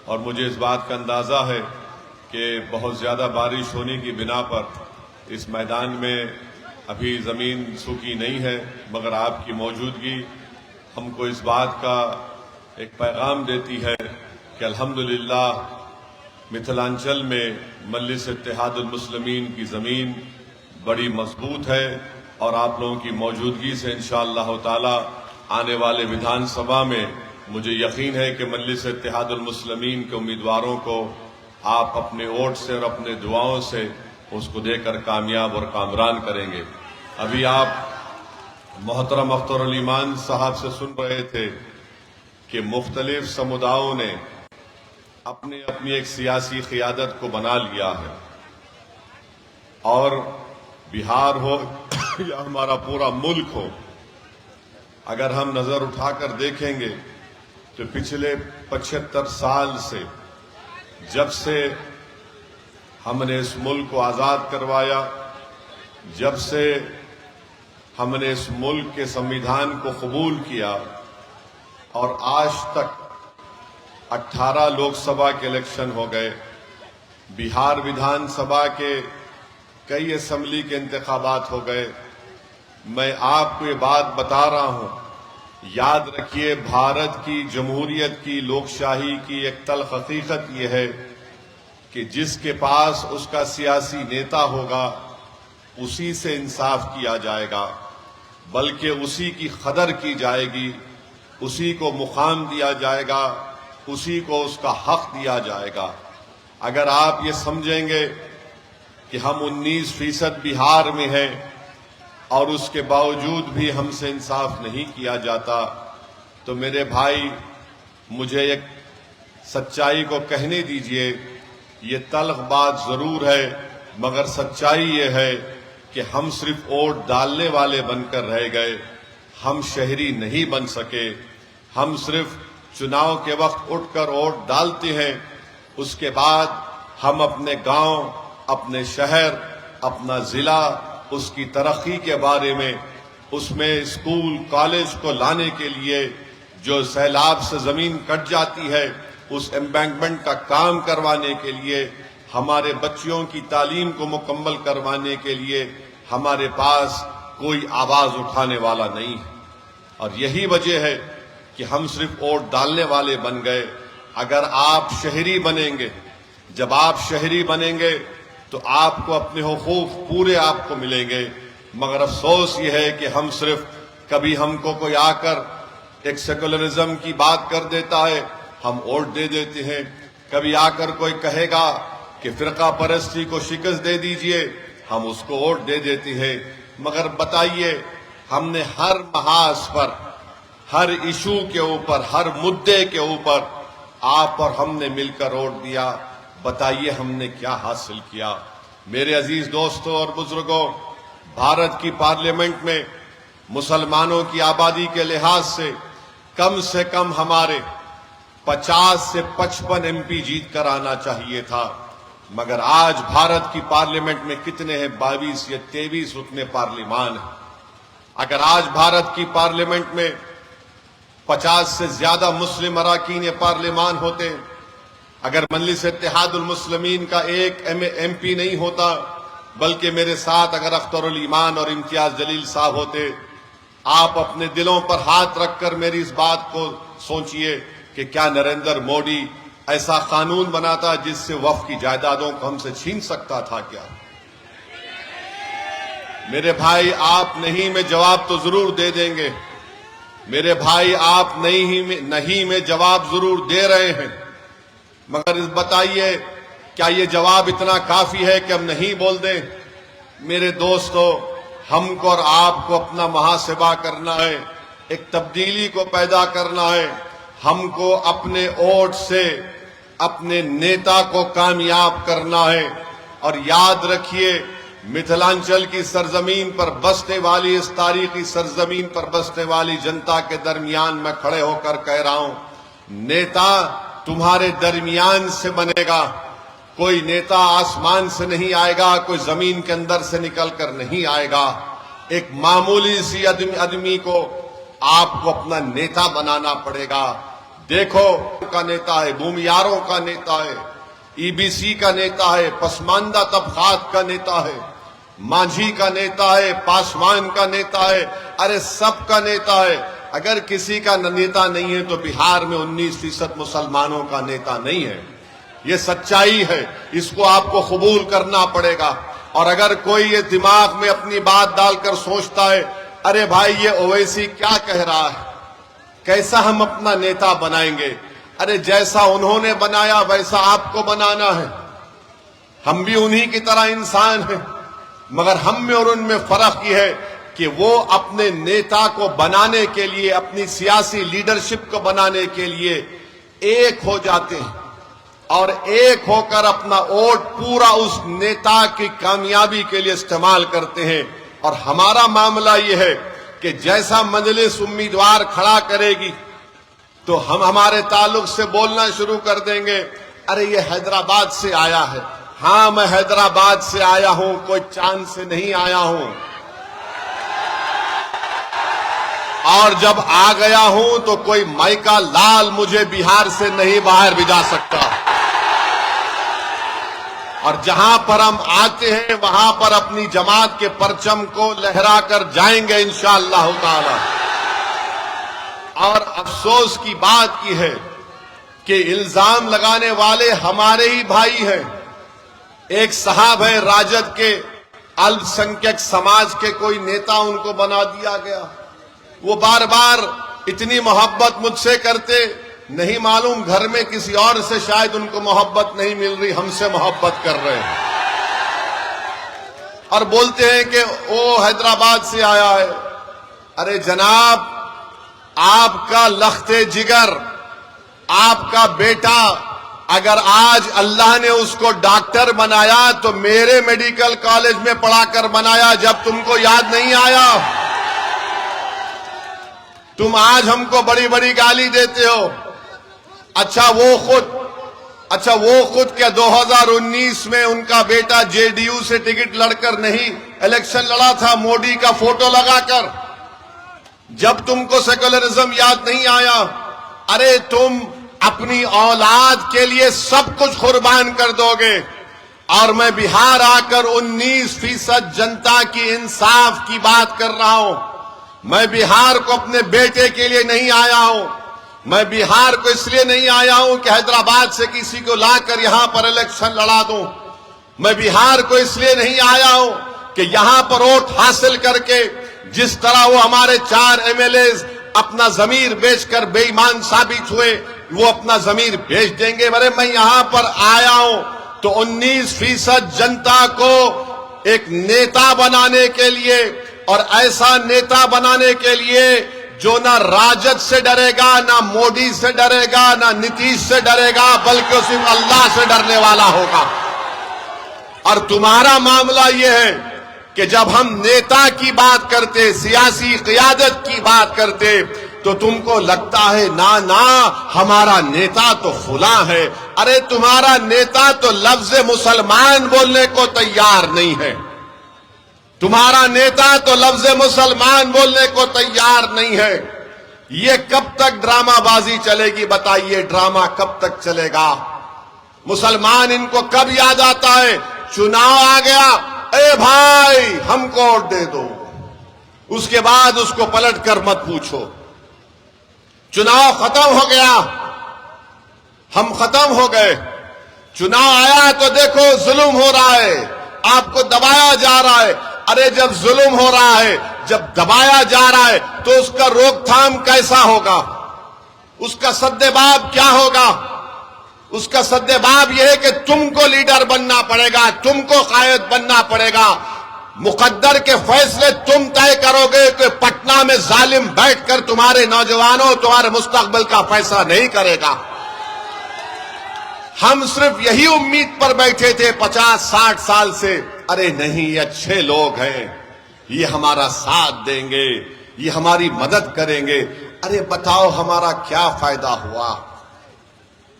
اور مجھے اس بات کا اندازہ ہے کہ بہت زیادہ بارش ہونے کی بنا پر اس میدان میں ابھی زمین سوکھی نہیں ہے، مگر آپ کی موجودگی ہم کو اس بات کا ایک پیغام دیتی ہے کہ الحمدللہ متھلانچل میں مجلس اتحاد المسلمین کی زمین بڑی مضبوط ہے، اور آپ لوگوں کی موجودگی سے انشاءاللہ تعالی آنے والے ویدھان سبھا میں مجھے یقین ہے کہ مجلس اتحاد المسلمین کے امیدواروں کو آپ اپنے ووٹ سے اور اپنے دعاؤں سے اس کو دے کر کامیاب اور کامران کریں گے۔ ابھی آپ محترم اختر الایمان صاحب سے سن رہے تھے کہ مختلف سموداؤں نے اپنی ایک سیاسی قیادت کو بنا لیا ہے، اور بہار ہو یا ہمارا پورا ملک ہو، اگر ہم نظر اٹھا کر دیکھیں گے تو پچھلے 75 سال سے جب سے ہم نے اس ملک کو آزاد کروایا، جب سے ہم نے اس ملک کے سنویدھان کو قبول کیا، اور آج تک 18 لوک سبھا کے الیکشن ہو گئے، بہار ویدھان سبھا کے کئی اسمبلی کے انتخابات ہو گئے، میں آپ کو یہ بات بتا رہا ہوں، یاد رکھیے بھارت کی جمہوریت کی لوک شاہی کی ایک تلخ حقیقت یہ ہے کہ جس کے پاس اس کا سیاسی نیتا ہوگا اسی سے انصاف کیا جائے گا، بلکہ اسی کی قدر کی جائے گی، اسی کو مقام دیا جائے گا، اسی کو اس کا حق دیا جائے گا۔ اگر آپ یہ سمجھیں گے کہ ہم 19% بہار میں ہیں اور اس کے باوجود بھی ہم سے انصاف نہیں کیا جاتا، تو میرے بھائی مجھے ایک سچائی کو کہنے دیجئے، یہ تلخ بات ضرور ہے مگر سچائی یہ ہے کہ ہم صرف ووٹ ڈالنے والے بن کر رہ گئے، ہم شہری نہیں بن سکے۔ ہم صرف چناؤ کے وقت اٹھ کر ووٹ ڈالتے ہیں، اس کے بعد ہم اپنے گاؤں، اپنے شہر، اپنا ضلع، اس کی ترقی کے بارے میں، اس میں اسکول کالج کو لانے کے لیے جو سیلاب سے زمین کٹ جاتی ہے اس ایمبینکمنٹ کا کام کروانے کے لیے، ہمارے بچیوں کی تعلیم کو مکمل کروانے کے لیے ہمارے پاس کوئی آواز اٹھانے والا نہیں ہے، اور یہی وجہ ہے کہ ہم صرف ووٹ ڈالنے والے بن گئے۔ اگر آپ شہری بنیں گے، جب آپ شہری بنیں گے تو آپ کو اپنے حقوق پورے آپ کو ملیں گے، مگر افسوس یہ ہے کہ ہم صرف کبھی ہم کو کوئی آ کر ایک سیکولرزم کی بات کر دیتا ہے، ہم ووٹ دے دیتے ہیں، کبھی آ کر کوئی کہے گا کہ فرقہ پرستی کو شکست دے دیجئے، ہم اس کو ووٹ دے دیتے ہیں۔ مگر بتائیے، ہم نے ہر محاذ پر، ہر ایشو کے اوپر، ہر مدعے کے اوپر آپ اور ہم نے مل کر ووٹ دیا، بتائیے ہم نے کیا حاصل کیا؟ میرے عزیز دوستوں اور بزرگوں، بھارت کی پارلیمنٹ میں مسلمانوں کی آبادی کے لحاظ سے کم ہمارے 50 سے 55 MP جیت کر آنا چاہیے تھا، مگر آج بھارت کی پارلیمنٹ میں کتنے ہیں؟ 22 یا 23 رکن پارلیمان ہیں۔ اگر آج بھارت کی پارلیمنٹ میں 50 سے زیادہ مسلم اراکین پارلیمان ہوتے، اگر مجلس اتحاد المسلمین کا ایک MP نہیں ہوتا، بلکہ میرے ساتھ اگر اختر الایمان اور امتیاز جلیل صاحب ہوتے، آپ اپنے دلوں پر ہاتھ رکھ کر میری اس بات کو سوچئے کہ کیا نریندر مودی ایسا قانون بناتا جس سے وقف کی جائیدادوں کو ہم سے چھین سکتا تھا کیا؟ میرے بھائی آپ نہیں میں جواب تو ضرور دے دیں گے، میرے بھائی آپ نہیں میں جواب ضرور دے رہے ہیں، مگر بتائیے کیا یہ جواب اتنا کافی ہے کہ ہم نہیں بول دیں؟ میرے دوستو، ہم کو اور آپ کو اپنا محاسبہ کرنا ہے، ایک تبدیلی کو پیدا کرنا ہے، ہم کو اپنے ووٹ سے اپنے نیتا کو کامیاب کرنا ہے۔ اور یاد رکھیے، متھلانچل کی سرزمین پر بسنے والی، اس تاریخی سرزمین پر بسنے والی جنتا کے درمیان میں کھڑے ہو کر کہہ رہا ہوں، نیتا تمہارے درمیان سے بنے گا، کوئی نیتا آسمان سے نہیں آئے گا، کوئی زمین کے اندر سے نکل کر نہیں آئے گا۔ ایک معمولی سی آدمی کو آپ کو اپنا نیتا بنانا پڑے گا۔ دیکھو کا نیتا ہے، بھومیاروں کا نیتا ہے، EBC کا نیتا ہے، پسماندہ طبقات کا نیتا ہے، مانجھی کا نیتا ہے، پاسوان کا نیتا ہے، ارے سب کا نیتا ہے۔ اگر کسی کا نیتا نہیں ہے تو بہار میں 19% مسلمانوں کا نیتا نہیں ہے۔ یہ سچائی ہے، اس کو آپ کو قبول کرنا پڑے گا۔ اور اگر کوئی یہ دماغ میں اپنی بات ڈال کر سوچتا ہے ارے بھائی یہ اویسی کیا کہہ رہا ہے، کیسا ہم اپنا نیتا بنائیں گے، ارے جیسا انہوں نے بنایا ویسا آپ کو بنانا ہے۔ ہم بھی انہی کی طرح انسان ہیں، مگر ہم میں اور ان میں فرق یہ ہے کہ وہ اپنے نیتا کو بنانے کے لیے، اپنی سیاسی لیڈرشپ کو بنانے کے لیے ایک ہو جاتے ہیں اور ایک ہو کر اپنا ووٹ پورا اس نیتا کی کامیابی کے لیے استعمال کرتے ہیں۔ اور ہمارا معاملہ یہ ہے کہ جیسا مجلس امیدوار کھڑا کرے گی تو ہم ہمارے تعلق سے بولنا شروع کر دیں گے، ارے یہ حیدرآباد سے آیا ہے۔ ہاں میں حیدرآباد سے آیا ہوں، کوئی چاند سے نہیں آیا ہوں، اور جب آ گیا ہوں تو کوئی مائکا لال مجھے بہار سے نہیں باہر بھجا سکتا۔ اور جہاں پر ہم آتے ہیں وہاں پر اپنی جماعت کے پرچم کو لہرا کر جائیں گے انشاءاللہ تعالی۔ اور افسوس کی بات کی ہے کہ الزام لگانے والے ہمارے ہی بھائی ہیں۔ ایک صاحب ہے راجد کے، الپ سنکھیک سماج کے کوئی نیتا ان کو بنا دیا گیا۔ وہ بار بار اتنی محبت مجھ سے کرتے، نہیں معلوم گھر میں کسی اور سے شاید ان کو محبت نہیں مل رہی، ہم سے محبت کر رہے ہیں اور بولتے ہیں کہ وہ حیدرآباد سے آیا ہے۔ ارے جناب، آپ کا لخت جگر، آپ کا بیٹا اگر آج اللہ نے اس کو ڈاکٹر بنایا تو میرے میڈیکل کالج میں پڑھا کر بنایا، جب تم کو یاد نہیں آیا؟ تم آج ہم کو بڑی بڑی گالی دیتے ہو۔ اچھا وہ خود کیا 2019 میں ان کا بیٹا JDU سے ٹکٹ لڑ کر نہیں الیکشن لڑا تھا مودی کا فوٹو لگا کر؟ جب تم کو سیکولرزم یاد نہیں آیا؟ ارے تم اپنی اولاد کے لیے سب کچھ قربان کر دو گے، اور میں بہار آ کر 19% جنتا کی انصاف کی بات کر رہا ہوں۔ میں بہار کو اپنے بیٹے کے لیے نہیں آیا ہوں، میں بہار کو اس لیے نہیں آیا ہوں کہ حیدرآباد سے کسی کو لا کر یہاں پر الیکشن لڑا دوں، میں بہار کو اس لیے نہیں آیا ہوں کہ یہاں پر ووٹ حاصل کر کے جس طرح وہ ہمارے 4 MLAs اپنا ضمیر بیچ کر بے ایمان ثابت ہوئے وہ اپنا ضمیر بیچ دیں گے۔ میں یہاں پر آیا ہوں تو 19% جنتا کو ایک نیتا بنانے کے لیے، اور ایسا نیتا بنانے کے لیے جو نہ راجد سے ڈرے گا، نہ مودی سے ڈرے گا، نہ نتیش سے ڈرے گا، بلکہ صرف اللہ سے ڈرنے والا ہوگا۔ اور تمہارا معاملہ یہ ہے کہ جب ہم نیتا کی بات کرتے، سیاسی قیادت کی بات کرتے، تو تم کو لگتا ہے نا ہمارا نیتا تو فلاں ہے۔ ارے تمہارا نیتا تو لفظ مسلمان بولنے کو تیار نہیں ہے، تمہارا نیتا تو لفظ مسلمان بولنے کو تیار نہیں ہے۔ یہ کب تک ڈرامہ بازی چلے گی بتائیے؟ ڈرامہ کب تک چلے گا؟ مسلمان ان کو کب یاد آتا ہے؟ چناؤ آ گیا، اے بھائی ہم کو ووٹ دے دو، اس کے بعد اس کو پلٹ کر مت پوچھو۔ چناؤ ختم ہو گیا، ہم ختم ہو گئے، چناؤ آیا تو دیکھو ظلم ہو رہا ہے، آپ کو دبایا جا رہا ہے۔ ارے جب ظلم ہو رہا ہے، جب دبایا جا رہا ہے تو اس کا روک تھام کیسا ہوگا؟ اس کا سدباب کیا ہوگا؟ اس کا سدباب یہ ہے کہ تم کو لیڈر بننا پڑے گا، تم کو قائد بننا پڑے گا۔ مقدر کے فیصلے تم طے کرو گے کہ پٹنہ میں ظالم بیٹھ کر تمہارے نوجوانوں، تمہارے مستقبل کا فیصلہ نہیں کرے گا۔ ہم صرف یہی امید پر بیٹھے تھے 50-60 سال سے، ارے نہیں یہ اچھے لوگ ہیں، یہ ہمارا ساتھ دیں گے، یہ ہماری مدد کریں گے۔ ارے بتاؤ ہمارا کیا فائدہ ہوا؟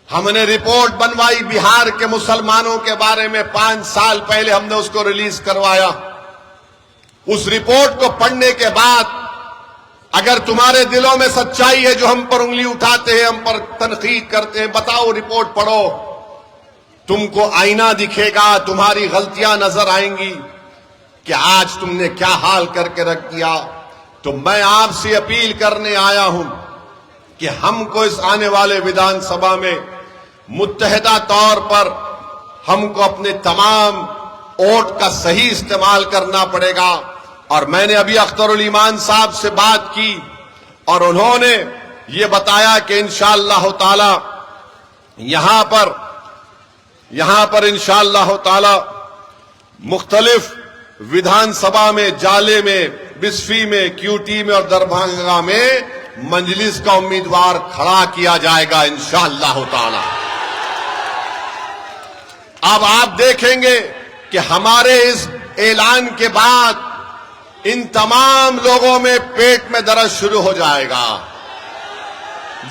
ہم نے رپورٹ بنوائی بہار کے مسلمانوں کے بارے میں، 5 سال پہلے ہم نے اس کو ریلیز کروایا۔ اس رپورٹ کو پڑھنے کے بعد اگر تمہارے دلوں میں سچائی ہے جو ہم پر انگلی اٹھاتے ہیں، ہم پر تنقید کرتے ہیں، بتاؤ، رپورٹ پڑھو، تم کو آئینہ دکھے گا، تمہاری غلطیاں نظر آئیں گی کہ آج تم نے کیا حال کر کے رکھ دیا. تو میں آپ سے اپیل کرنے آیا ہوں کہ ہم کو اس آنے والے ویدھان سبھا میں متحدہ طور پر ہم کو اپنے تمام ووٹ کا صحیح استعمال کرنا پڑے گا. اور میں نے ابھی اختر الایمان صاحب سے بات کی اور انہوں نے یہ بتایا کہ انشاءاللہ تعالی یہاں پر انشاءاللہ تعالی مختلف ویدھان سبھا میں، جالے میں، بسفی میں، کیوٹی میں اور دربھنگہ میں مجلس کا امیدوار کھڑا کیا جائے گا انشاءاللہ تعالی. اب آپ دیکھیں گے کہ ہمارے اس اعلان کے بعد ان تمام لوگوں میں پیٹ میں درد شروع ہو جائے گا.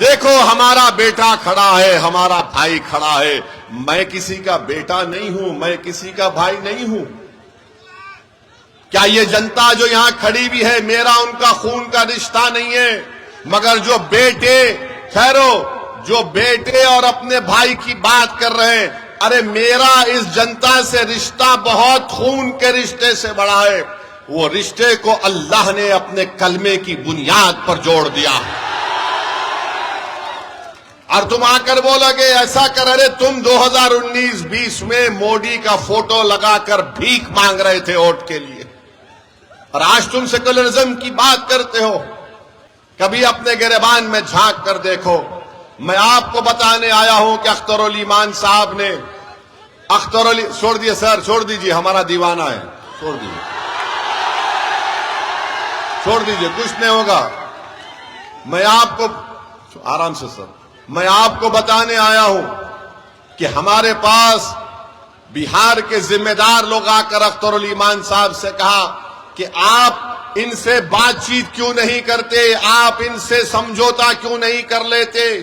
دیکھو، ہمارا بیٹا کھڑا ہے، ہمارا بھائی کھڑا ہے. میں کسی کا بیٹا نہیں ہوں، میں کسی کا بھائی نہیں ہوں. کیا یہ جنتا جو یہاں کھڑی بھی ہے میرا ان کا خون کا رشتہ نہیں ہے؟ مگر جو بیٹے اور اپنے بھائی کی بات کر رہے ہیں، ارے میرا اس جنتا سے رشتہ بہت خون کے رشتے سے بڑا ہے. وہ رشتے کو اللہ نے اپنے کلمے کی بنیاد پر جوڑ دیا. اور تم آ کر بولو گے ایسا کر، ارے تم 2019-20 میں مودی کا فوٹو لگا کر بھیک مانگ رہے تھے ووٹ کے لیے، اور آج تم سیکولرزم کی بات کرتے ہو. کبھی اپنے گریبان میں جھانک کر دیکھو. میں آپ کو بتانے آیا ہوں کہ اختر الایمان صاحب نے چھوڑ دیے سر، چھوڑ دیجئے، ہمارا دیوانہ ہے، چھوڑ دیجئے، کچھ نہیں ہوگا. میں آپ کو آرام سے سر، میں آپ کو بتانے آیا ہوں کہ ہمارے پاس بہار کے ذمہ دار لوگ آ کر اختر الایمان صاحب سے کہا کہ آپ ان سے بات چیت کیوں نہیں کرتے، آپ ان سے سمجھوتا کیوں نہیں کر لیتے.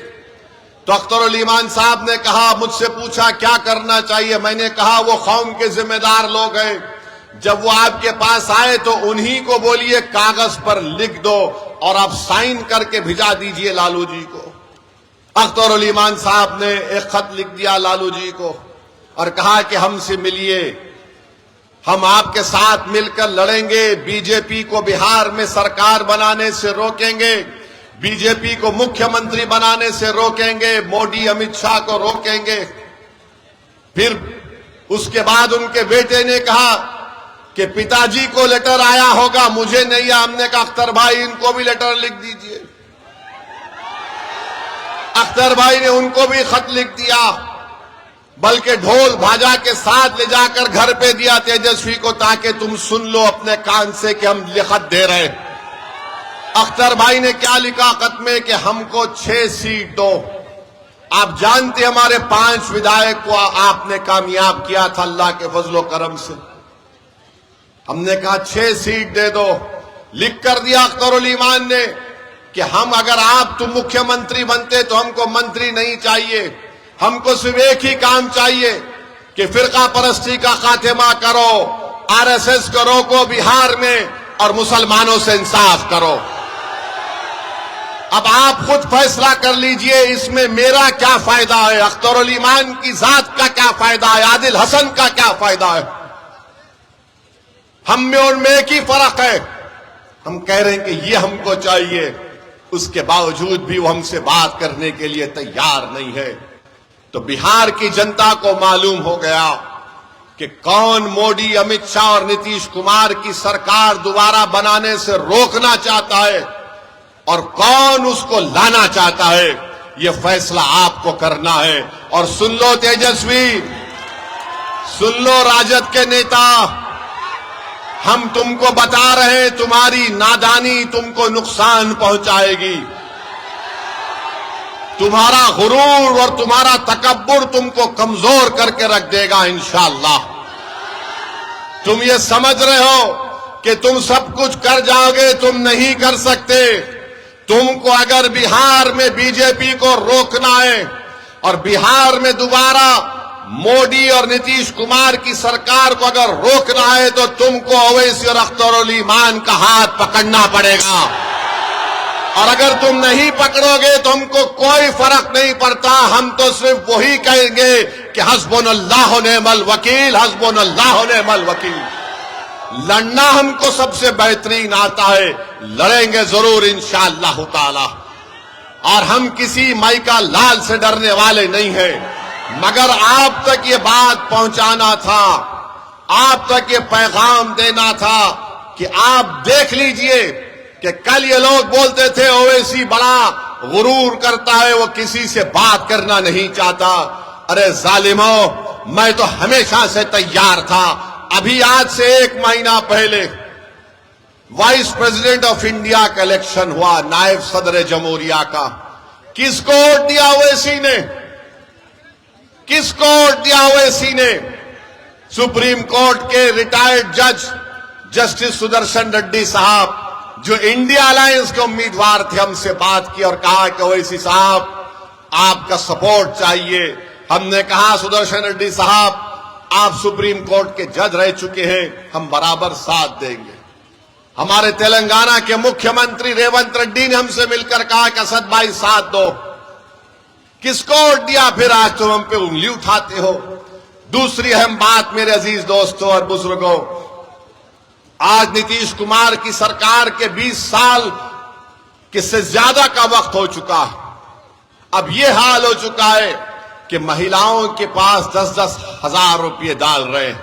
تو اختر الایمان صاحب نے کہا، مجھ سے پوچھا کیا کرنا چاہیے. میں نے کہا وہ قوم کے ذمہ دار لوگ ہیں، جب وہ آپ کے پاس آئے تو انہی کو بولیے کاغذ پر لکھ دو اور آپ سائن کر کے بھیجا دیجئے لالو جی کو. اختر الایمان صاحب نے ایک خط لکھ دیا لالو جی کو اور کہا کہ ہم سے ملیے، ہم آپ کے ساتھ مل کر لڑیں گے، بی جے پی کو بہار میں سرکار بنانے سے روکیں گے، بی جے پی کو مکھیہ منتری بنانے سے روکیں گے، مودی امت شاہ کو روکیں گے. پھر اس کے بعد ان کے بیٹے نے کہا کہ پتا جی کو لیٹر آیا ہوگا، مجھے نہیں. ہم نے کہا اختر بھائی ان کو بھی لیٹر لکھ دیجئے. اختر بھائی نے ان کو بھی خط لکھ دیا، بلکہ ڈھول بھاجا کے ساتھ لے جا کر گھر پہ دیا تیجسوی کو، تاکہ تم سن لو اپنے کان سے کہ ہم خط دے رہے. اختر بھائی نے کیا لکھا خط میں کہ ہم کو 6 سیٹ دو. آپ جانتے ہمارے 5 ودھائک کو آپ نے کامیاب کیا تھا اللہ کے فضل و کرم سے. ہم نے کہا 6 سیٹ دے دو. لکھ کر دیا اختر الایمان نے کہ ہم اگر تم مکھیہ منتری بنتے تو ہم کو منتری نہیں چاہیے، ہم کو صرف ایک ہی کام چاہیے کہ فرقہ پرستی کا خاتمہ کرو، آر ایس ایس کو روکو بہار میں اور مسلمانوں سے انصاف کرو. اب آپ خود فیصلہ کر لیجئے اس میں میرا کیا فائدہ ہے، اختر الایمان کی ذات کا کیا فائدہ ہے، عادل حسن کا کیا فائدہ ہے. ہم میں ان میں ایک ہی فرق ہے، ہم کہہ رہے ہیں کہ یہ ہم کو چاہیے، اس کے باوجود بھی وہ ہم سے بات کرنے کے لیے تیار نہیں ہے. تو بہار کی جنتا کو معلوم ہو گیا کہ کون مودی، امت شاہ اور نتیش کمار کی سرکار دوبارہ بنانے سے روکنا چاہتا ہے اور کون اس کو لانا چاہتا ہے. یہ فیصلہ آپ کو کرنا ہے. اور سن لو تیجسوی، سن لو راجد کے نیتا، ہم تم کو بتا رہے ہیں تمہاری نادانی تم کو نقصان پہنچائے گی، تمہارا غرور اور تمہارا تکبر تم کو کمزور کر کے رکھ دے گا انشاءاللہ. تم یہ سمجھ رہے ہو کہ تم سب کچھ کر جاؤ گے، تم نہیں کر سکتے. تم کو اگر بہار میں بی جے پی کو روکنا ہے اور بہار میں دوبارہ مودی اور نتیش کمار کی سرکار کو اگر روکنا ہے تو تم کو اویسی اور اختر الایمان کا ہاتھ پکڑنا پڑے گا. اور اگر تم نہیں پکڑو گے تو ہم کو کوئی فرق نہیں پڑتا، ہم تو صرف وہی کہیں گے کہ حسبنا اللہ و نعم الوکیل، حسبنا اللہ و نعم الوکیل۔ لڑنا ہم کو سب سے بہترین آتا ہے، لڑیں گے ضرور انشاءاللہ تعالی، اور ہم کسی مائی کا لال سے ڈرنے والے نہیں ہیں، مگر آپ تک یہ بات پہنچانا تھا، آپ تک یہ پیغام دینا تھا کہ آپ دیکھ لیجئے کہ کل یہ لوگ بولتے تھے اویسی بڑا غرور کرتا ہے، وہ کسی سے بات کرنا نہیں چاہتا۔ ارے ظالموں، میں تو ہمیشہ سے تیار تھا۔ ابھی آج سے 1 مہینہ پہلے وائس پریزیڈنٹ آف انڈیا کا الیکشن ہوا، نائب صدر جمہوریہ کا۔ کس کو ووٹ دیا اویسی نے؟ کس کو ووٹ دیا اویسی نے؟ سپریم کورٹ کے ریٹائرڈ جج جسٹس سدرشن ریڈی صاحب، جو انڈیا الائنس کے امیدوار تھے، ہم سے بات کی اور کہا کہ اویسی صاحب آپ کا سپورٹ چاہیے۔ ہم نے کہا سدرشن ریڈی صاحب آپ سپریم کورٹ کے جج رہ چکے ہیں، ہم برابر ساتھ دیں گے۔ ہمارے تلنگانہ کے مکھیہ منتری ریونت ریڈی نے ہم سے مل کر کہا کہ اسد بھائی ساتھ دو۔ کس کو ووٹ دیا پھر آج تم ہم پہ انگلی اٹھاتے ہو؟ دوسری اہم بات میرے عزیز دوستوں اور بزرگوں، آج نتیش کمار کی سرکار کے 20 سال کے سے زیادہ کا وقت ہو چکا ہے۔ اب یہ حال ہو چکا ہے کہ مہیلاؤں کے پاس 10-10 ہزار روپے ڈال رہے ہیں۔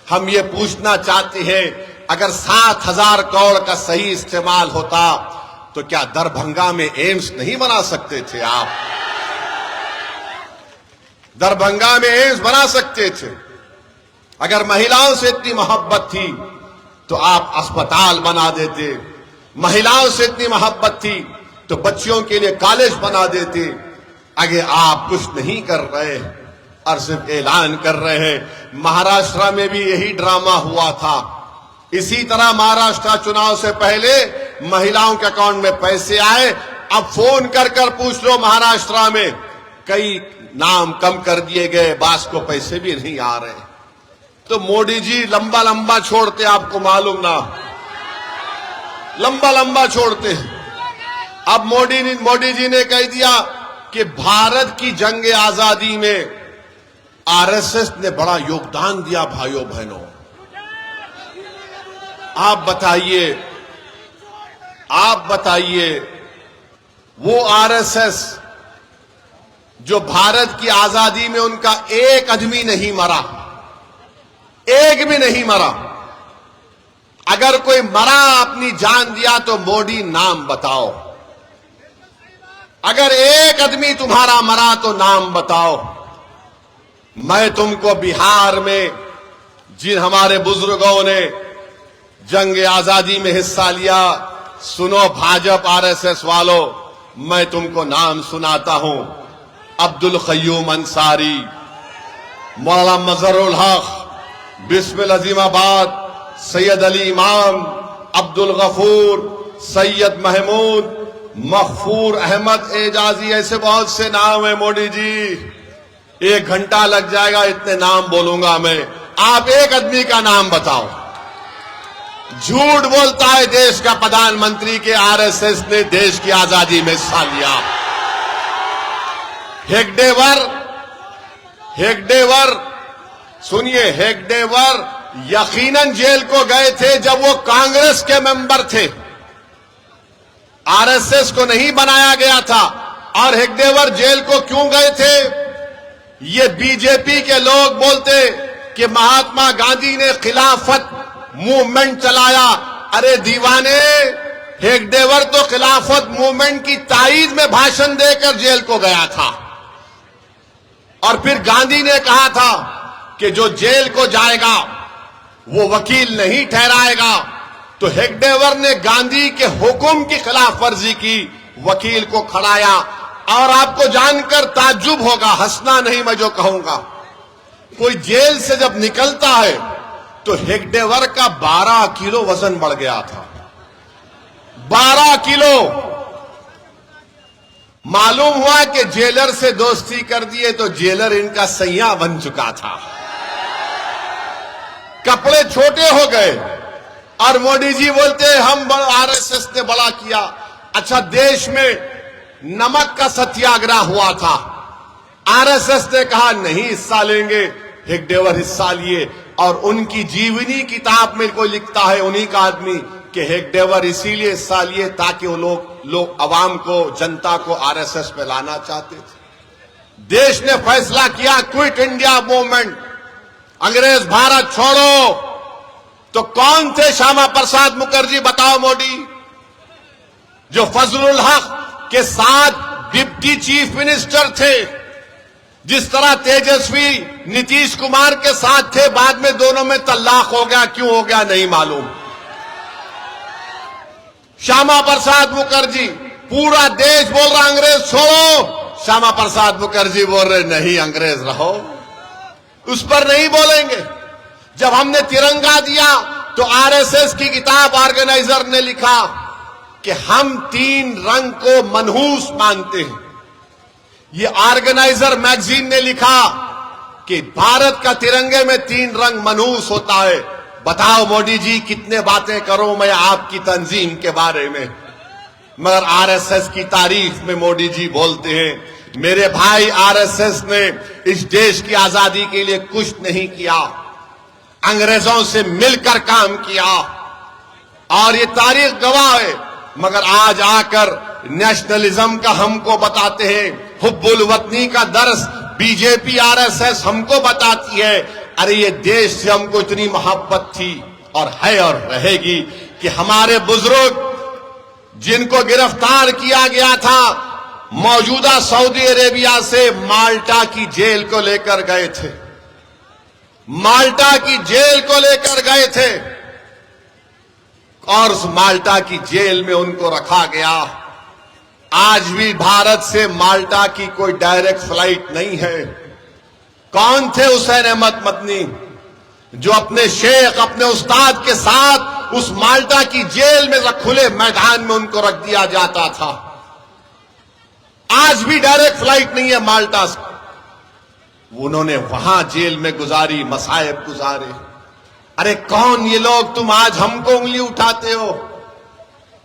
ہم یہ پوچھنا چاہتے ہیں، اگر 7,000 کروڑ کا صحیح استعمال ہوتا تو کیا دربھنگا میں ایمس نہیں بنا سکتے تھے آپ؟ دربھنگا میں ایمس بنا سکتے تھے۔ اگر مہیلاؤں سے اتنی محبت تھی تو آپ اسپتال بنا دیتے، مہیلاؤں سے اتنی محبت تھی تو بچیوں کے لیے کالج بنا دیتے۔ اگر آپ کچھ نہیں کر رہے اور صرف اعلان کر رہے ہیں۔ مہاراشٹر میں بھی یہی ڈرامہ ہوا تھا، اسی طرح مہاراشٹر چناؤ سے پہلے مہیلاؤں کے اکاؤنٹ میں پیسے آئے، اب فون کر کر پوچھ لو مہاراشٹر میں کئی نام کم کر دیے گئے، بعض کو پیسے بھی نہیں آ رہے۔ تو موڈی جی لمبا لمبا چھوڑتے، آپ کو معلوم نہ، لمبا لمبا چھوڑتے۔ اب موڈی جی نے کہہ دیا کہ بھارت کی جنگ آزادی میں آر ایس ایس نے بڑا یوگدان دیا۔ بھائیوں بہنوں، آپ بتائیے وہ آر ایس ایس جو بھارت کی آزادی میں ان کا ایک آدمی نہیں مرا، ایک بھی نہیں مرا۔ اگر کوئی مرا اپنی جان دیا تو موڈی نام بتاؤ۔ اگر ایک آدمی تمہارا مرا تو نام بتاؤ۔ میں تم کو بہار میں جن ہمارے بزرگوں نے جنگ آزادی میں حصہ لیا، سنو بھاجپ آر ایس ایس والوں، میں تم کو نام سناتا ہوں۔ عبد القیوم انصاری، مولانا مظہر الحق، بسم العظیم آباد، سید علی امام، عبد الغفور، سید محمود، مغفور احمد اعجازی، ایسے بہت سے نام ہیں۔ موڈی جی 1 گھنٹہ لگ جائے گا، اتنے نام بولوں گا میں، آپ ایک آدمی کا نام بتاؤ۔ جھوٹ بولتا ہے دیش کا پردھان منتری کے آر ایس ایس نے دیش کی آزادی میں حصہ لیا۔ ہیگڈیور سنیے، ہیگڈیور یقیناً جیل کو گئے تھے جب وہ کانگریس کے ممبر تھے، آر ایس ایس کو نہیں بنایا گیا تھا۔ اور ہیگڈیور جیل کو کیوں گئے تھے؟ یہ بی جے پی کے لوگ بولتے کہ مہاتما گاندھی نے خلافت موومنٹ چلایا۔ ارے دیوانے، ہیگڈیور تو خلافت موومنٹ کی تائید میں بھاشن دے کر جیل کو گیا تھا، اور پھر گاندھی نے کہا تھا کہ جو جیل کو جائے گا وہ وکیل نہیں ٹھہرائے گا، تو ہیگڈیور نے گاندھی کے حکم کی خلاف ورزی کی، وکیل کو کھڑایا۔ اور آپ کو جان کر تعجب ہوگا، ہنسنا نہیں میں جو کہوں گا، کوئی جیل سے جب نکلتا ہے تو ہیگڈیور کا 12 کلو وزن بڑھ گیا تھا، 12 کلو۔ معلوم ہوا کہ جیلر سے دوستی کر دیے تو جیلر ان کا سیاں بن چکا تھا، کپڑے چھوٹے ہو گئے۔ اور موڈی جی بولتے ہم آر ایس ایس نے بڑا کیا۔ اچھا، دیش میں نمک کا ستیاگرہ ہوا تھا، آر ایس ایس نے کہا نہیں حصہ لیں گے، ہیگڈیور حصہ لیے، اور ان کی جیونی کتاب میں کوئی لکھتا ہے انہی کا آدمی کہ ہیگڈیور اسی لیے حصہ لیے تاکہ وہ لوگ عوام کو، جنتا کو آر ایس ایس میں لانا چاہتے تھے۔ دیش نے فیصلہ کیا کوئٹ انڈیا موومنٹ، انگریز بھارت چھوڑو، تو کون تھے شیاما پرساد مکھرجی؟ بتاؤ موڈی، جو فضل الحق کے ساتھ ڈپٹی چیف منسٹر تھے، جس طرح تیجسوی نتیش کمار کے ساتھ تھے، بعد میں دونوں میں طلاق ہو گیا، کیوں ہو گیا نہیں معلوم۔ شیاما پرساد مکھرجی، پورا دیش بول رہا انگریز چھوڑو، شیاما پرساد مکھرجی بول رہے نہیں انگریز رہو، اس پر نہیں بولیں گے۔ جب ہم نے ترنگا دیا تو آر ایس ایس کی کتاب آرگنائزر نے لکھا کہ ہم 3 رنگ کو منحوس مانتے ہیں۔ یہ آرگنائزر میگزین نے لکھا کہ بھارت کا ترنگے میں 3 رنگ منحوس ہوتا ہے۔ بتاؤ موڈی جی، کتنے باتیں کروں میں آپ کی تنظیم کے بارے میں، مگر آر ایس ایس کی تعریف میں موڈی جی بولتے ہیں میرے بھائی آر ایس ایس نے اس دیش کی آزادی کے لیے کچھ نہیں کیا، انگریزوں سے مل کر کام کیا، اور یہ تاریخ گواہ ہے، مگر آج آ کر نیشنلزم کا ہم کو بتاتے ہیں، حب الوطنی کا درس B J P R S S ہم کو بتاتی ہے۔ ارے یہ دیش سے ہم کو اتنی محبت تھی اور ہے اور رہے گی کہ ہمارے بزرگ جن کو گرفتار کیا گیا تھا موجودہ سعودی عربیہ سے مالٹا کی جیل کو لے کر گئے تھے، مالٹا کی جیل کو لے کر گئے تھے، اور اس مالٹا کی جیل میں ان کو رکھا گیا۔ آج بھی بھارت سے مالٹا کی کوئی ڈائریکٹ فلائٹ نہیں ہے۔ کون تھے حسین احمد مدنی جو اپنے شیخ، اپنے استاد کے ساتھ اس مالٹا کی جیل میں کھلے میدان میں ان کو رکھ دیا جاتا تھا؟ آج بھی ڈائریکٹ فلائٹ نہیں ہے مالٹا سے۔ انہوں نے وہاں جیل میں گزاری، مصائب گزارے۔ ارے کون یہ لوگ؟ تم آج ہم کو انگلی اٹھاتے ہو۔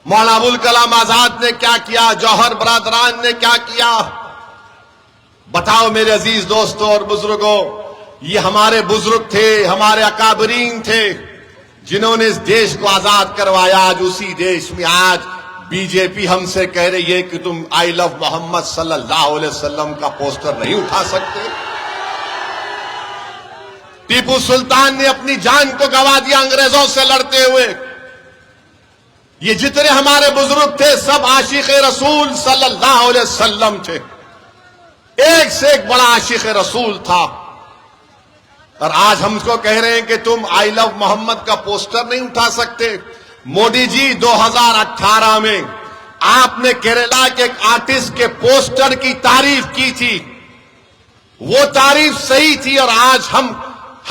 مولانا ابوالکلام آزاد نے کیا کیا؟ جوہر برادران نے کیا کیا؟ بتاؤ میرے عزیز دوستوں اور بزرگوں، یہ ہمارے بزرگ تھے، ہمارے اکابرین تھے جنہوں نے اس دیش کو آزاد کروایا۔ آج اسی دیش میں آج بی جے پی ہم سے کہہ رہی ہے کہ تم آئی لو محمد صلی اللہ علیہ وسلم کا پوسٹر نہیں اٹھا سکتے۔ ٹیپو سلطان نے اپنی جان کو گنوا دیا انگریزوں سے لڑتے ہوئے۔ یہ جتنے ہمارے بزرگ تھے سب عاشق رسول صلی اللہ علیہ وسلم تھے، ایک سے ایک بڑا عاشق رسول تھا، اور آج ہم کو کہہ رہے ہیں کہ تم آئی لو محمد کا پوسٹر نہیں اٹھا سکتے۔ موڈی جی 2018 میں آپ نے کیرلا کے ایک آرٹسٹ کے پوسٹر کی تعریف کی تھی، وہ تعریف صحیح تھی، اور آج ہم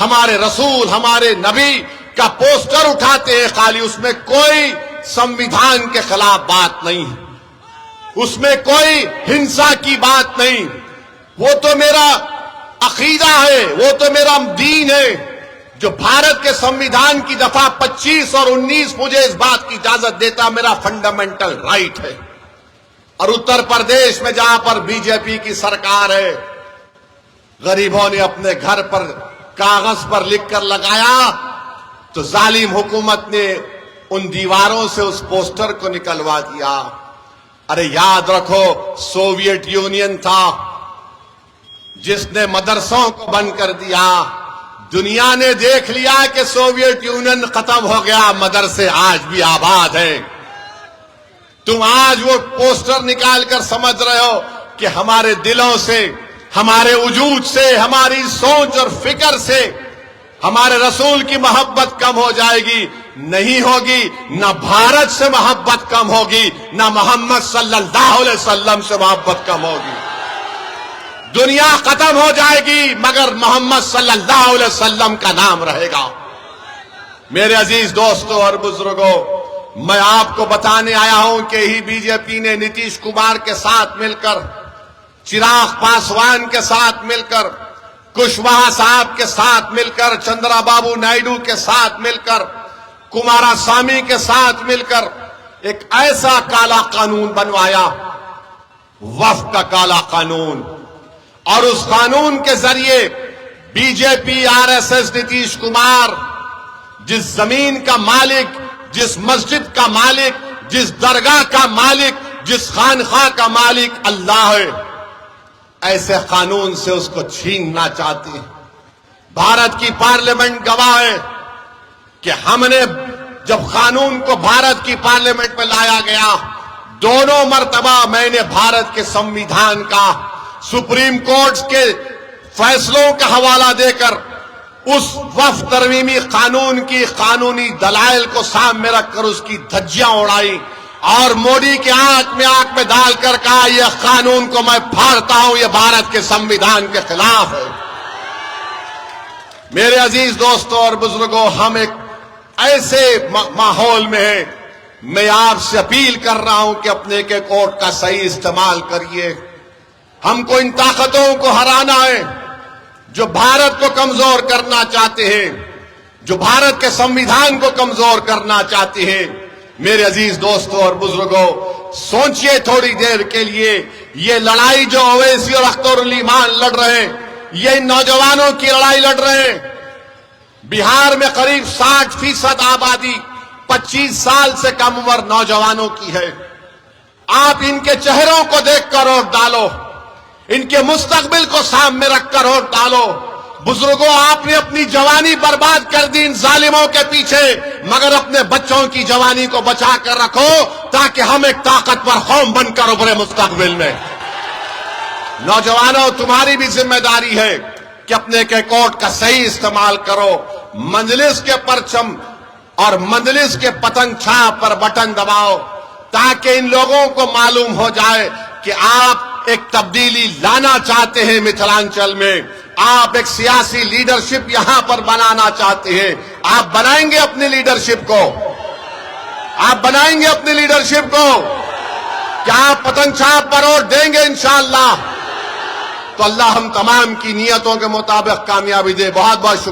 ہمارے رسول، ہمارے نبی کا پوسٹر اٹھاتے ہیں، خالی اس میں کوئی سمویدھان کے خلاف بات نہیں، اس میں کوئی ہنسا کی بات نہیں۔ وہ تو میرا عقیدہ ہے، وہ تو میرا دین ہے، جو بھارت کے سمویدھان کی دفعہ 25 اور 19 مجھے اس بات کی اجازت دیتا، میرا فنڈامنٹل رائٹ ہے۔ اور اتر پردیش میں جہاں پر بی جے پی کی سرکار ہے، غریبوں نے اپنے گھر پر کاغذ پر لکھ کر لگایا تو ظالم حکومت نے ان دیواروں سے اس پوسٹر کو نکلوا دیا۔ ارے یاد رکھو، سوویت یونین تھا جس نے مدرسوں کو بند کر دیا۔ دنیا نے دیکھ لیا کہ سوویت یونین ختم ہو گیا، مدرسے آج بھی آباد ہیں۔ تم آج وہ پوسٹر نکال کر سمجھ رہے ہو کہ ہمارے دلوں سے، ہمارے وجود سے، ہماری سوچ اور فکر سے ہمارے رسول کی محبت کم ہو جائے گی؟ نہیں ہوگی۔ نہ بھارت سے محبت کم ہوگی، نہ محمد صلی اللہ علیہ وسلم سے محبت کم ہوگی۔ دنیا ختم ہو جائے گی مگر محمد صلی اللہ علیہ وسلم کا نام رہے گا۔ میرے عزیز دوستوں اور بزرگوں، میں آپ کو بتانے آیا ہوں کہ ہی بی جے پی نے نتیش کمار کے ساتھ مل کر، چراغ پاسوان کے ساتھ مل کر، کشواہا صاحب کے ساتھ مل کر، چندرا بابو نائیڈو کے ساتھ مل کر، کمارا سوامی کے ساتھ مل کر ایک ایسا کالا قانون بنوایا، وفد کا کالا قانون، اور اس قانون کے ذریعے B J P R S S Nitish Kumar جس زمین کا مالک، جس مسجد کا مالک، جس درگاہ کا مالک، جس خانقاہ کا مالک اللہ ہے، ایسے قانون سے اس کو چھیننا چاہتے ہیں۔ بھارت کی پارلیمنٹ گواہ ہے کہ ہم نے جب قانون کو بھارت کی پارلیمنٹ میں لایا گیا، دونوں مرتبہ میں نے بھارت کے سمویدھان کا، سپریم کورٹ کے فیصلوں کا حوالہ دے کر اس وفد ترمیمی قانون کی قانونی دلائل کو سامنے رکھ کر اس کی دھجیاں اڑائی، اور مودی کے آنکھ میں ڈال کر کہا یہ قانون کو میں پھاڑتا ہوں، یہ بھارت کے سمویدھان کے خلاف ہے۔ میرے عزیز دوستوں اور بزرگوں، ہم ایک ایسے ماحول میں ہیں، میں آپ سے اپیل کر رہا ہوں کہ اپنے کے کوٹ کا صحیح استعمال کریے۔ ہم کو ان طاقتوں کو ہرانا ہے جو بھارت کو کمزور کرنا چاہتے ہیں، جو بھارت کے سمویدھان کو کمزور کرنا چاہتے ہیں۔ میرے عزیز دوستوں اور بزرگوں، سوچئے تھوڑی دیر کے لیے، یہ لڑائی جو اویسی اور اختر الایمان لڑ رہے ہیں، یہ ان نوجوانوں کی لڑائی لڑ رہے ہیں۔ بہار میں قریب 60% آبادی 25 سال سے کم عمر نوجوانوں کی ہے۔ آپ ان کے چہروں کو دیکھ کر ووٹ ڈالو، ان کے مستقبل کو سامنے رکھ کر ووٹ ڈالو۔ بزرگوں، آپ نے اپنی جوانی برباد کر دی ان ظالموں کے پیچھے، مگر اپنے بچوں کی جوانی کو بچا کر رکھو تاکہ ہم ایک طاقتور قوم بن کر ابھرے مستقبل میں۔ نوجوانوں، تمہاری بھی ذمہ داری ہے کہ اپنے کے کوٹ کا صحیح استعمال کرو، مجلس کے پرچم اور مجلس کے پتنگ چھاپ پر بٹن دباؤ تاکہ ان لوگوں کو معلوم ہو جائے کہ آپ ایک تبدیلی لانا چاہتے ہیں متھلانچل میں، آپ ایک سیاسی لیڈرشپ یہاں پر بنانا چاہتے ہیں۔ آپ بنائیں گے اپنی لیڈرشپ کو؟ آپ بنائیں گے اپنی لیڈرشپ کو؟ کیا آپ پتنگ چھاپ پر ووٹ دیں گے انشاءاللہ؟ تو اللہ ہم تمام کی نیتوں کے مطابق کامیابی دے۔ بہت بہت شکریہ۔